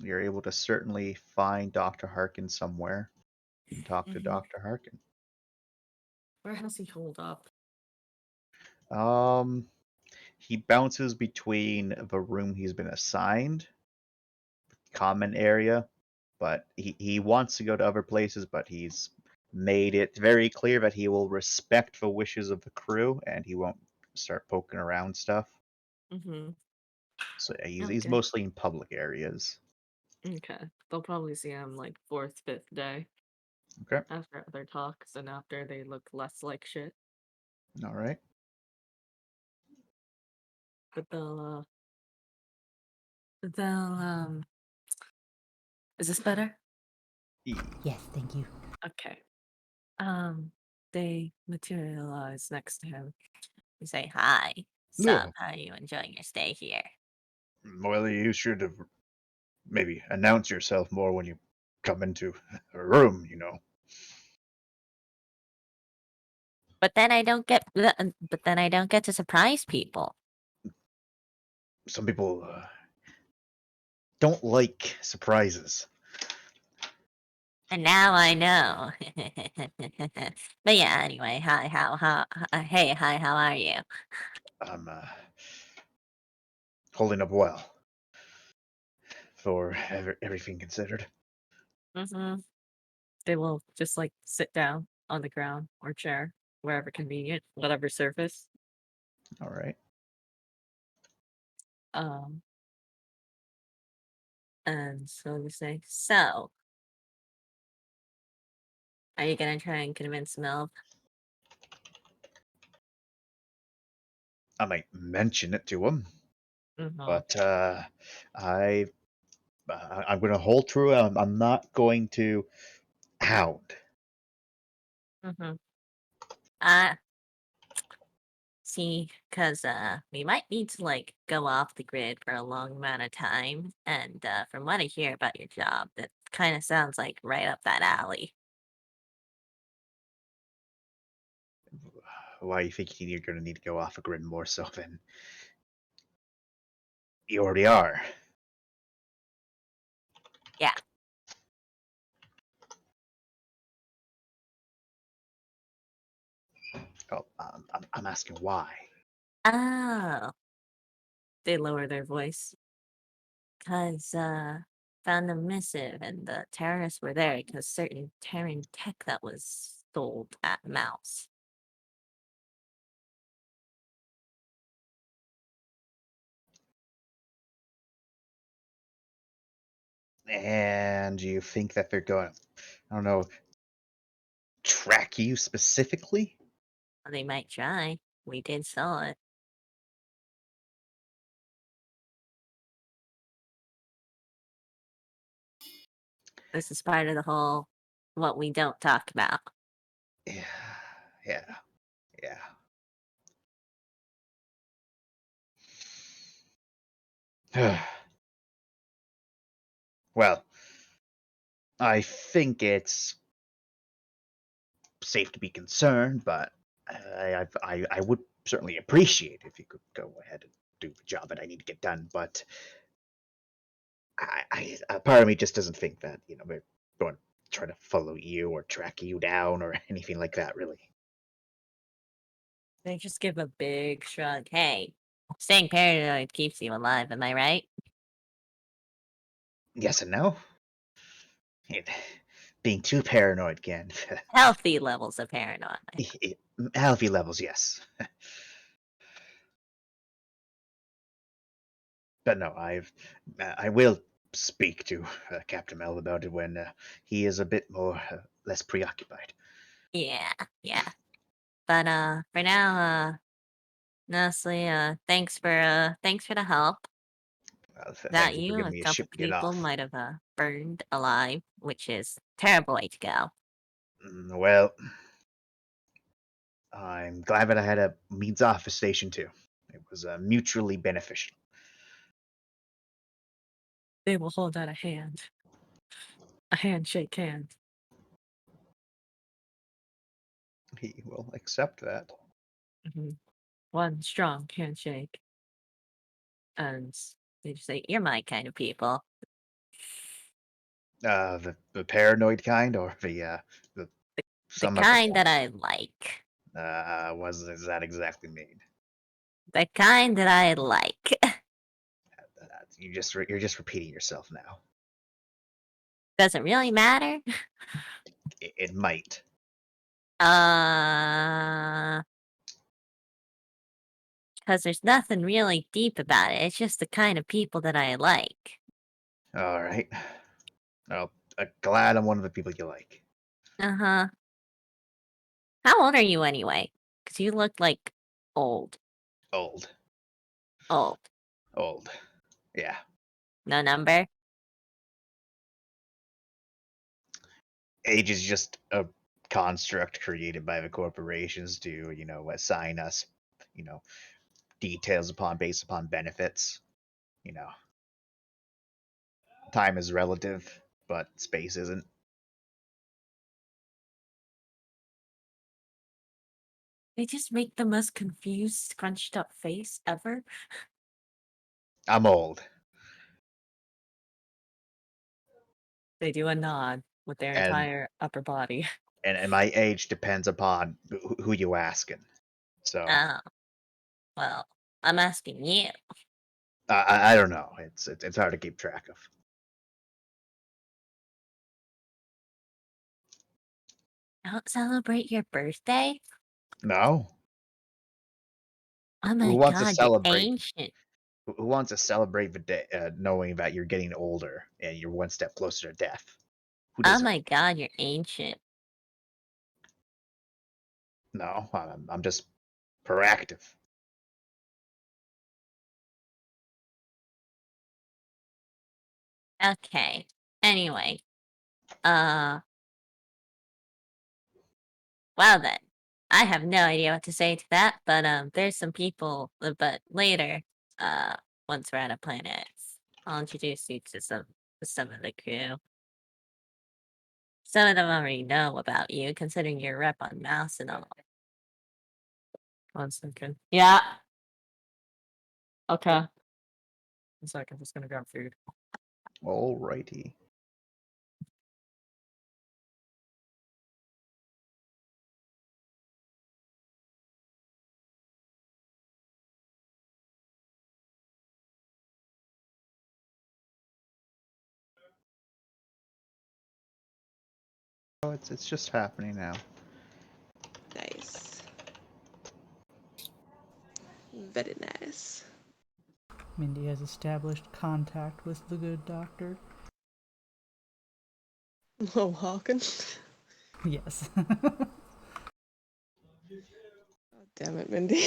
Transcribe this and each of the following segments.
You're able to certainly find Dr. Harkin somewhere and talk to Hmm. Dr. Harkin. Where has he holed up? Um, he bounces between the room he's been assigned, common area, but he wants to go to other places, but he's made it very clear that he will respect the wishes of the crew and he won't start poking around stuff. Hmm. So yeah, he's Okay. mostly in public areas. Okay. They'll probably see him like fourth, fifth day Okay. after other talks and after they look less like shit. All right. But they'll is this better? Yes, thank you. Okay. Um, they materialize next to him. You say, "Hi, sup? No. How are you enjoying your stay here?" Well, you should have maybe announce yourself more when you come into a room, you know. But then I don't get to surprise people. Some people don't like surprises. And now I know. But yeah, anyway, hi, hey, hi, how are you? I'm holding up well for everything considered. Hmm. They will just like sit down on the ground or chair, wherever convenient, whatever surface. All right. Um, and so they say, "So, are you gonna try and convince Mel?" I might mention it to him, Hmm. but I I'm going to hold true. I'm not going to hound. Hmm. See, because we might need to like go off the grid for a long amount of time, and from what I hear about your job, that kind of sounds like right up that alley. Why you think you're going to need to go off a grid more so than you already are? Yeah. Oh, I'm asking why. Oh, They lower their voice. because found a missive, and the terrorists were there because certain Terran tech that was sold at Mouse. And you think that they're going, I don't know, track you specifically? They might try. We did saw it. This is part of the whole what we don't talk about. Yeah, yeah, yeah. Well, I think it's safe to be concerned, but I would certainly appreciate if you could go ahead and do the job that I need to get done. But a part of me just doesn't think that they're going to try to follow you or track you down or anything like that. Really, They just give a big shrug. Hey, staying paranoid keeps you alive, am I right? yes and no. It, being too paranoid can Healthy levels of paranoid. healthy levels, yes. But no, I will speak to Captain Mel about it when he is a bit more less preoccupied. Yeah, yeah. But for now, honestly, thanks for the help. Without Thank you for you, giving a me a couple ship to get people off. might have burned alive, which is terrible way to go. Well, I'm glad that I had a means off a station too. It was mutually beneficial. They will hold out a handshake hand. He will accept that. Hmm. One strong handshake, and they just say, "You're my kind of people." The paranoid kind, or the The some other kind that I like. what does that exactly mean? The kind that I like. You're just repeating yourself now. Doesn't really matter. It might. Because there's nothing really deep about it. It's just the kind of people that I like. All right. Well, glad I'm one of the people you like. Uh-huh. How old are you anyway? Because you look like old. Old. Old. Old. Yeah. No number? Age is just a construct created by the corporations to, assign us, you know, details based upon benefits. You know, time is relative, but space isn't. They just make the most confused, scrunched up face ever. I'm old, They do a nod with their and entire upper body. and my age depends upon who you asking. So Oh, well, I'm asking you. I don't know. It's hard to keep track of. Don't celebrate your birthday? No. Oh Who my wants to god, you're celebrate? ancient. Who wants to celebrate the day, knowing that you're getting older and you're one step closer to death? Who Oh does it? my god, you're ancient. No, I'm just proactive. Okay. Anyway, uh, well then. I have no idea what to say to that, but there's some people, but later, uh, once we're out of planets, I'll introduce you to some of the crew. Some of them already know about you, considering you're a rep on Mouse and all. 1 second. Yeah. Okay. 1 second. Just gonna grab food. Alrighty. Oh, it's just happening now. Nice. Very nice. Mindy has established contact with the good doctor. Oh, harkin. Yes. God damn it, Mindy.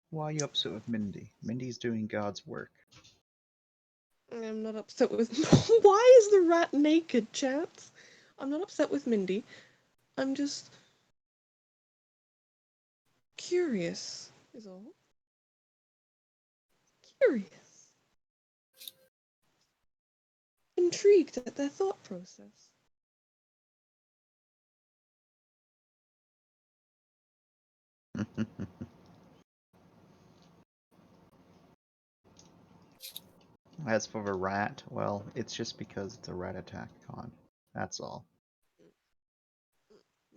Why are you upset with Mindy? Mindy's doing God's work. I'm not upset with. Why is the rat naked, chance? I'm not upset with Mindy. I'm just curious, is all. Curious. Intrigued at their thought process. As for the rat, well, it's just because it's a rat attack con. That's all.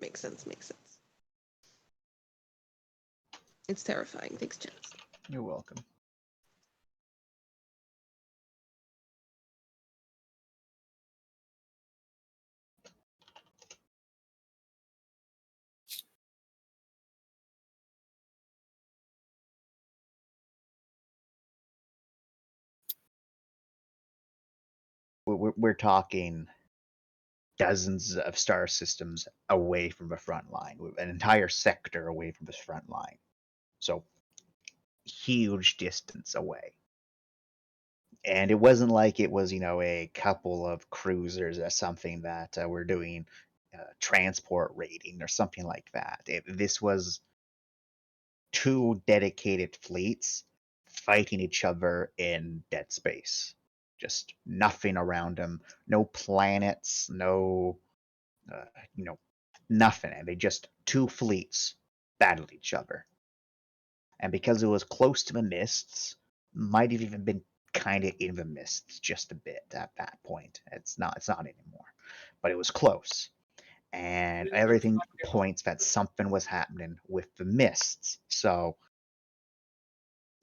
Makes sense, makes sense. It's terrifying. Thanks, chance. You're welcome. We're talking dozens of star systems away from the front line, an entire sector away from the front line. So huge distance away. And it wasn't like it was, a couple of cruisers or something that were doing transport raiding or something like that. This was two dedicated fleets fighting each other in dead space. Just nothing around them, no planets, no, uh, you know, nothing. And they just two fleets battled each other. And because it was close to the mists, might have even been kind of in the mist just a bit at that point. It's not anymore, but it was close, and everything points that something was happening with the mists. So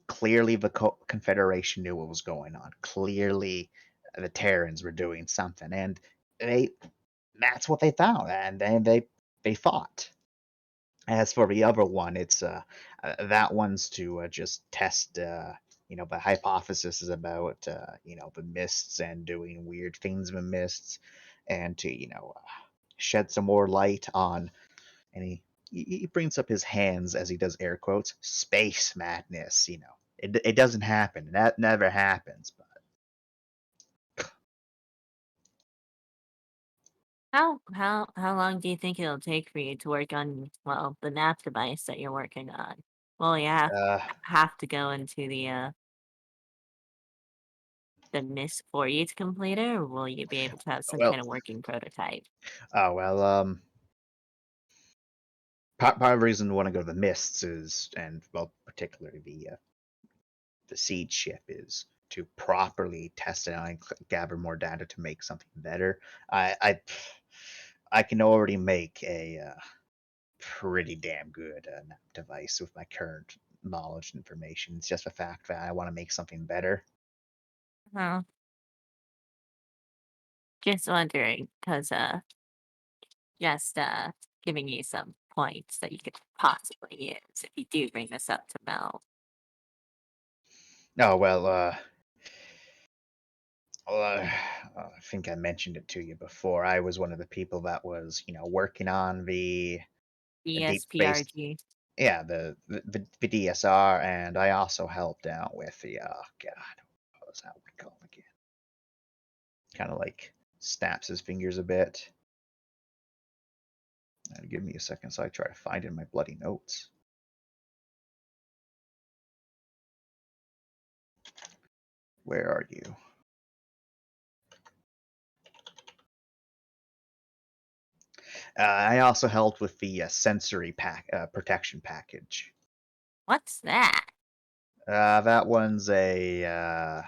clearly the Confederation knew what was going on. Clearly the Terrans were doing something, and they that's what they found, and they fought. As for the other one, it's that one's to just test the hypothesis is about the mists and doing weird things in the mists, and to shed some more light on. And he brings up his hands as he does air quotes, space madness. It doesn't happen. That never happens. But How long do you think it'll take for you to work on, well, the nap device that you're working on? Well, you uh, have to go into the mist for you to complete it, or will you be able to have some well, kind of working prototype? oh well. Part of the reason I want to go to the mists is, and well, particularly the seed ship is to properly test it out and gather more data to make something better. I can already make a pretty damn good device with my current knowledge and information. It's just the fact that I want to make something better. Well, just wondering, because just giving you some points that you could possibly use if you do bring this up to Mel. Oh I think I mentioned it to you before. I was one of the people that was working on the deep space. ESPRG. Yeah, the DSR, and I also helped out with the God, what was that one called again? Kind of like snaps his fingers a bit. Give me a second, so I try to find it in my bloody notes. Where are you? I also helped with the sensory protection package. What's that? That one's a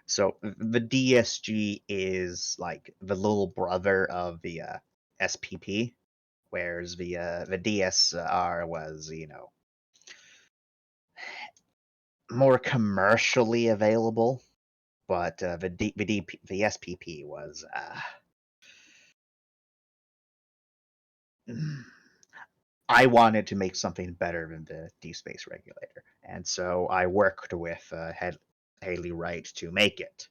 so the DSG is like the little brother of the SPP, whereas the DSR was more commercially available, but the SPP was I wanted to make something better than the Deep Space Regulator, and so I worked with Haley Wright to make it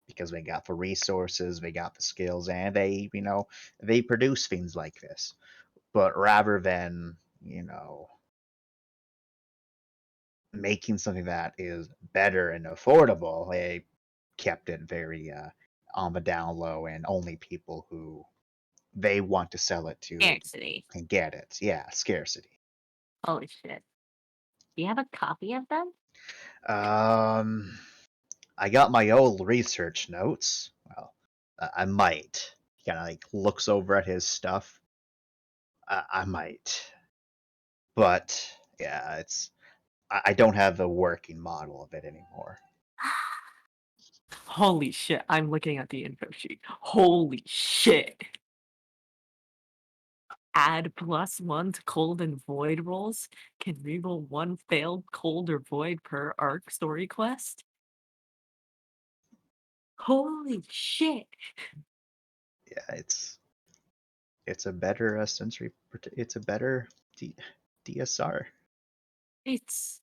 because they got the resources, they got the skills, and they produce things like this. But rather than making something that is better and affordable, they kept it very on the down low, and only people who they want to sell it to Scarcity. can get it. Yeah, scarcity. Holy shit. Do you have a copy of them? Um, I got my old research notes. Well, I might. He kind of like looks over at his stuff. I might, but yeah, I don't have the working model of it anymore. Holy shit, I'm looking at the info sheet. Holy shit. Add +1 to cold and void rolls. Can reroll one failed cold or void per arc story quest. Holy shit. Yeah, it's a better it's a better DSR. It's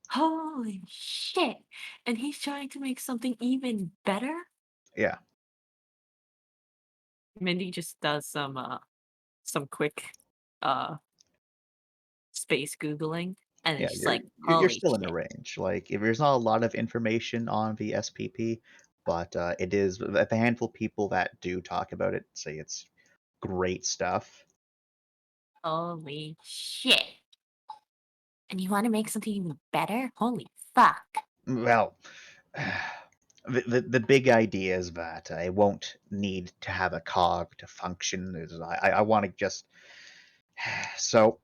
holy shit. And he's trying to make something even better? Yeah, Mindy just does some quick uh space googling and yeah, it's just you're like you're holy still in the shit. range. Like, if there's not a lot of information on the SPP, but it is the handful of people that do talk about it say it's great stuff. Holy shit. And you want to make something even better? Holy fuck. Well, the big idea is that I won't need to have a cog to function. I want to just so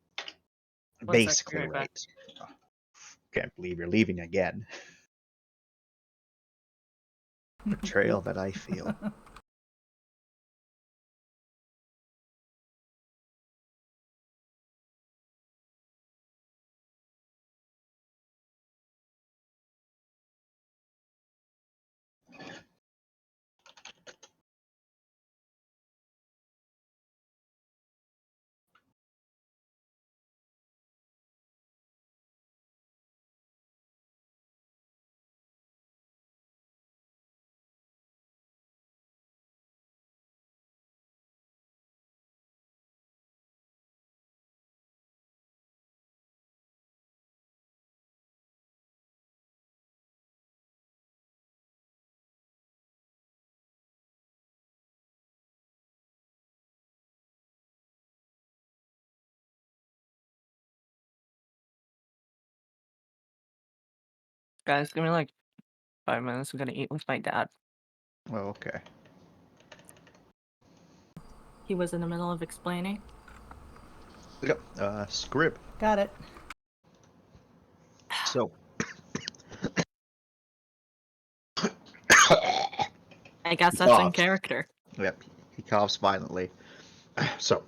One sec, be basically, right back. right. Can't believe you're leaving again. betrayal that I feel. Guys, give me like 5 minutes. I'm gonna eat with my dad. Oh, okay. He was in the middle of explaining. Yep. Scrib. Got it. So. I guess that's in coughs. character. Yep. He coughs violently. So.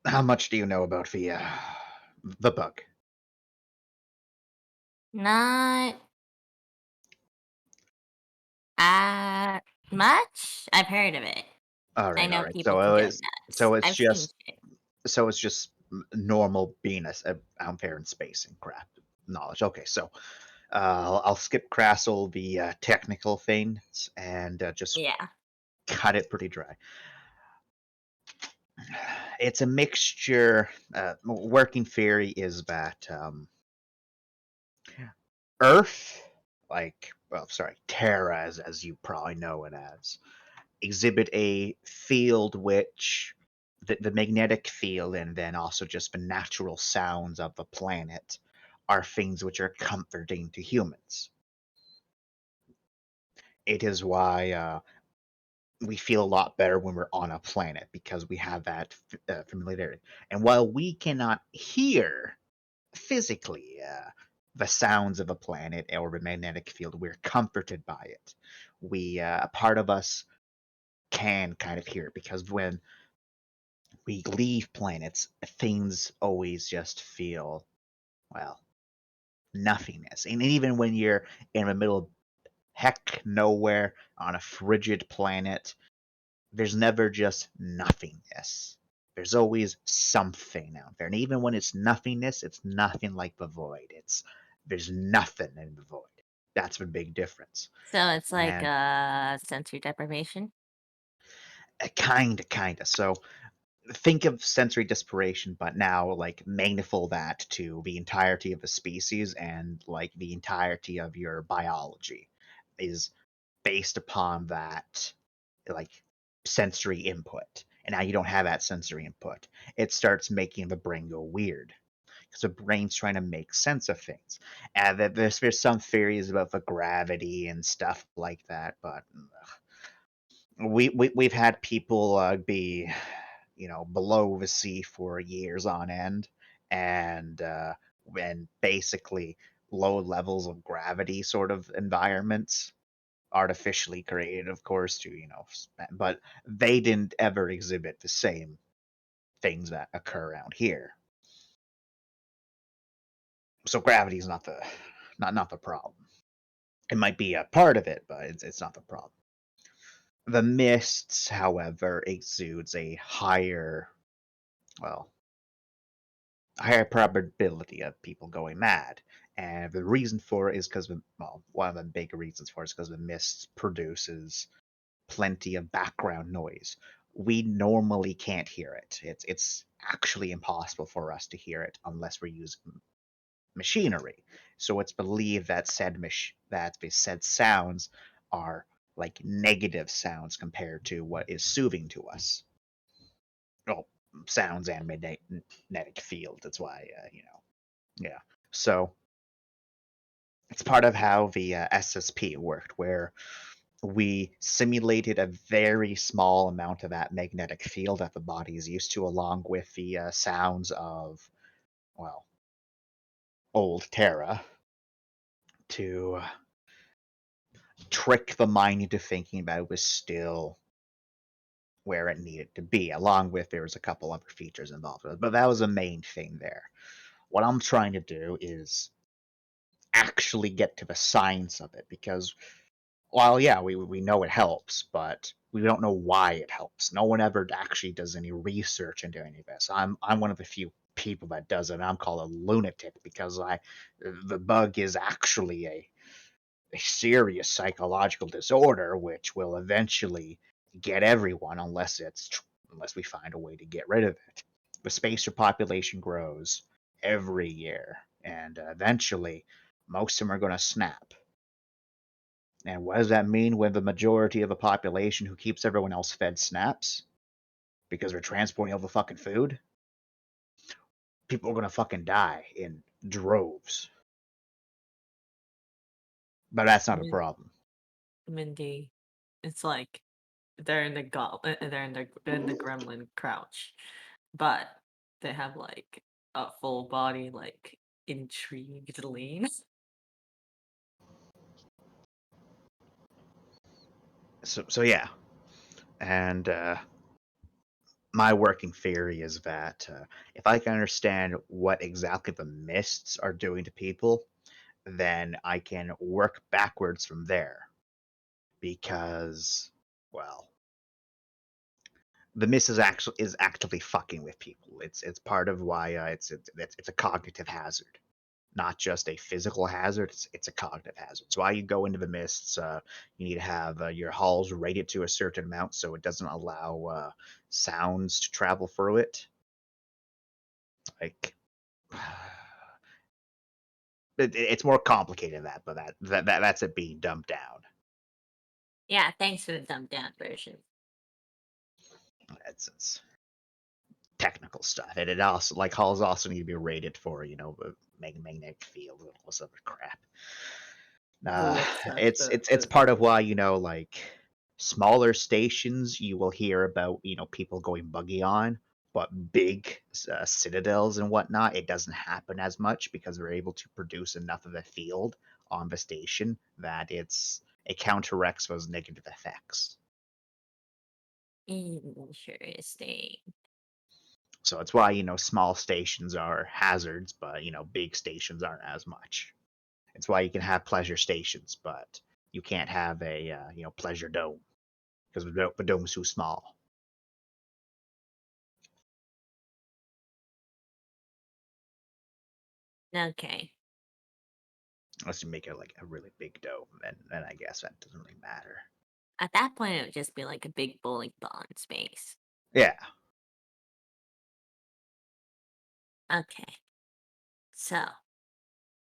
How much do you know about the bug? Not much. I've heard of it. All I right, all know right. people can go nuts. So it's I've seen just shit. normal being out there in space and crap knowledge. Okay, so I'll skip Crassel the technical things and just Yeah. cut it pretty dry. It's a mixture. Working theory is that Earth, Terra, as you probably know it as, exhibit a field which the magnetic field and then also just the natural sounds of the planet are things which are comforting to humans. It is why we feel a lot better when we're on a planet because we have that familiarity. And while we cannot hear physically the sounds of a planet or the magnetic field, we're comforted by it. A part of us can kind of hear it because when we leave planets, things always just feel, well, nothingness. And even when you're in the middle of heck nowhere on a frigid planet, there's never just nothingness. There's always something out there. And even when it's nothingness, it's nothing like the void. There's nothing in the void. That's the big difference. So it's like And sensory deprivation. kinda. So think of sensory desperation, but now like magnify that to the entirety of the species and like the entirety of your biology is based upon that like sensory input. And now you don't have that sensory input. It starts making the brain go weird because the brain's trying to make sense of things. And there's some theories about the gravity and stuff like that, but we've had people be below the sea for years on end, and when basically low levels of gravity sort of environments artificially created, of course, to but they didn't ever exhibit the same things that occur around here. So gravity is not the problem. It might be a part of it, but it's not the problem. The mists, however, exudes a well, higher probability of people going mad. And the reason for it is because, well, one of the big reasons for it is because the mist produces plenty of background noise. We normally can't hear it. It's actually impossible for us to hear it unless we're using machinery. So it's believed that that the said sounds are like negative sounds compared to what is soothing to us. Well, sounds and magnetic field. That's why yeah. So it's part of how the SSP worked, where we simulated a very small amount of that magnetic field that the body is used to, along with the sounds of, well, old Terra to trick the mind into thinking that it was still where it needed to be, along with there was a couple other features involved. But that was the main thing there. What I'm trying to do is actually get to the science of it because while yeah, we know it helps, but we don't know why it helps. No one ever actually does any research into any of this. I'm one of the few people that does it. And I'm called a lunatic because the bug is actually a serious psychological disorder which will eventually get everyone unless we find a way to get rid of it. The spacer population grows every year, and eventually most of them are going to snap. And what does that mean when the majority of the population who keeps everyone else fed snaps? Because they're transporting all the fucking food? People are gonna fucking die in droves. But that's not a Min- problem. Mindy, it's like they're in the they're in the gremlin crouch, but they have like a full body like intrigued lean. So yeah. And my working theory is that if I can understand what exactly the mists are doing to people, then I can work backwards from there. Because, well, the mist is actively fucking with people. It's part of why it's a cognitive hazard, not just a physical hazard. It's a cognitive hazard. So why you go into the mists, you need to have your halls rated to a certain amount so it doesn't allow sounds to travel through it. Like it's more complicated than that, but that's it being dumbed down. Yeah, thanks for the dumbed down version. It's technical stuff, and it also like halls also need to be rated for the magnetic field and all this other crap. Uh, What's that? it's part of why like smaller stations you will hear about people going buggy on, but big citadels and whatnot it doesn't happen as much because they're able to produce enough of a field on the station that it counteracts those negative effects. Interesting. So it's why small stations are hazards, but big stations aren't as much. It's why you can have pleasure stations, but you can't have a pleasure dome because the dome's too small. Okay. Unless you make it like a really big dome, then I guess that doesn't really matter. At that point, it would just be like a big bowling ball in space. Yeah. Okay. So,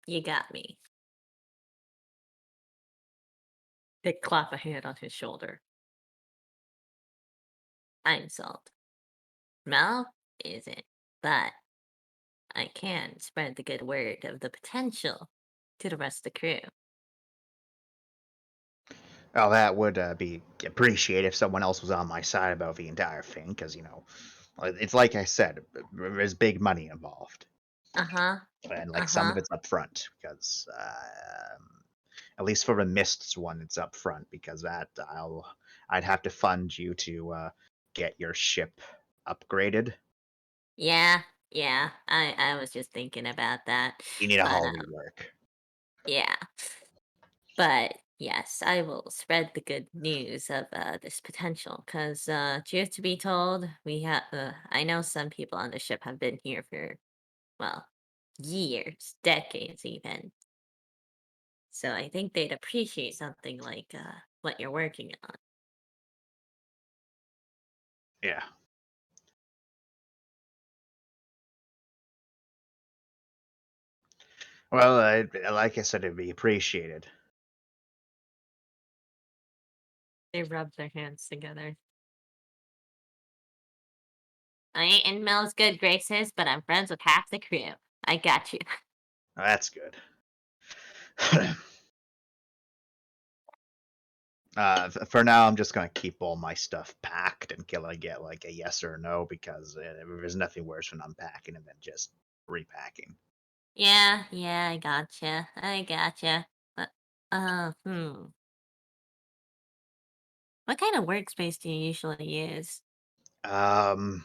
you got me. They clap a hand on his shoulder. I'm sold. Mel isn't, but I can spread the good word of the potential to the rest of the crew. Well, that would be appreciated if someone else was on my side about the entire thing, because it's like I said, there's big money involved, Uh huh. and Uh like some huh. of it's upfront because at least for the mists one, it's upfront because I'd have to fund you to get your ship upgraded. Yeah. Yeah. I was just thinking about that. You need a But hull rework. yeah. But yes, I will spread the good news of this potential. Because, truth to be told, I know some people on the ship have been here for, well, years, decades even. So I think they'd appreciate something like what you're working on. Yeah. Well, like I said, it'd be appreciated. They rub their hands together. I ain't in Mel's good graces, but I'm friends with half the crew. I got you. That's good. For now, I'm just gonna keep all my stuff packed until I get like a yes or a no because there's nothing worse than unpacking and then just repacking. Yeah, I gotcha. But, what kind of workspace do you usually use? Um,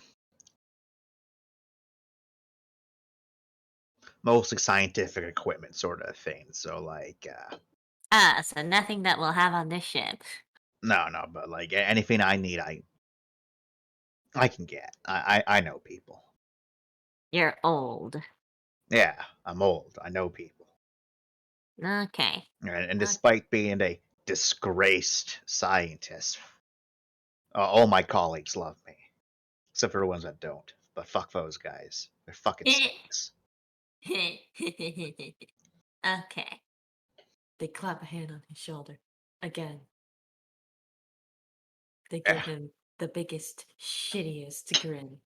mostly scientific equipment, sort of thing. So like, Ah, so nothing that we'll have on this ship. no, but like anything I need, I can get. I know people. You're old. Yeah, I'm old. I know people. Okay. And Okay. despite being a disgraced scientist, all my colleagues love me, except for the ones that don't. But fuck those guys. They're fucking snakes. Okay. They clap a hand on his shoulder. Again. They Yeah. give him the biggest, shittiest grin.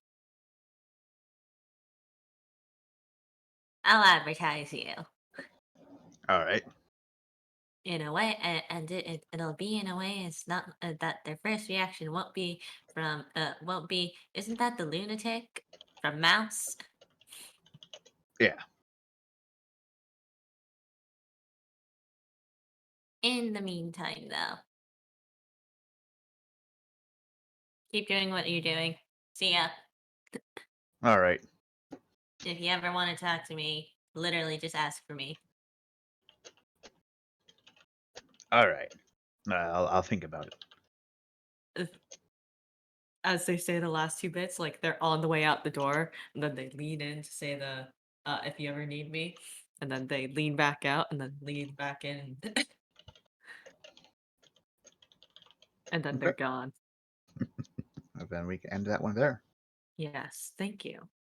I'll advertise you. All right. In a way, and it'll be in a way it's not that their first reaction won't be isn't that the lunatic from Mouse? Yeah. In the meantime, though, keep doing what you're doing. See ya. All right. If you ever want to talk to me, literally just ask for me. All right. I'll think about it. As they say the last two bits, like they're on the way out the door, and then they lean in to say the if you ever need me, and then they lean back out and then lean back in and then they're Okay. gone. Then we can end that one there. Yes, thank you.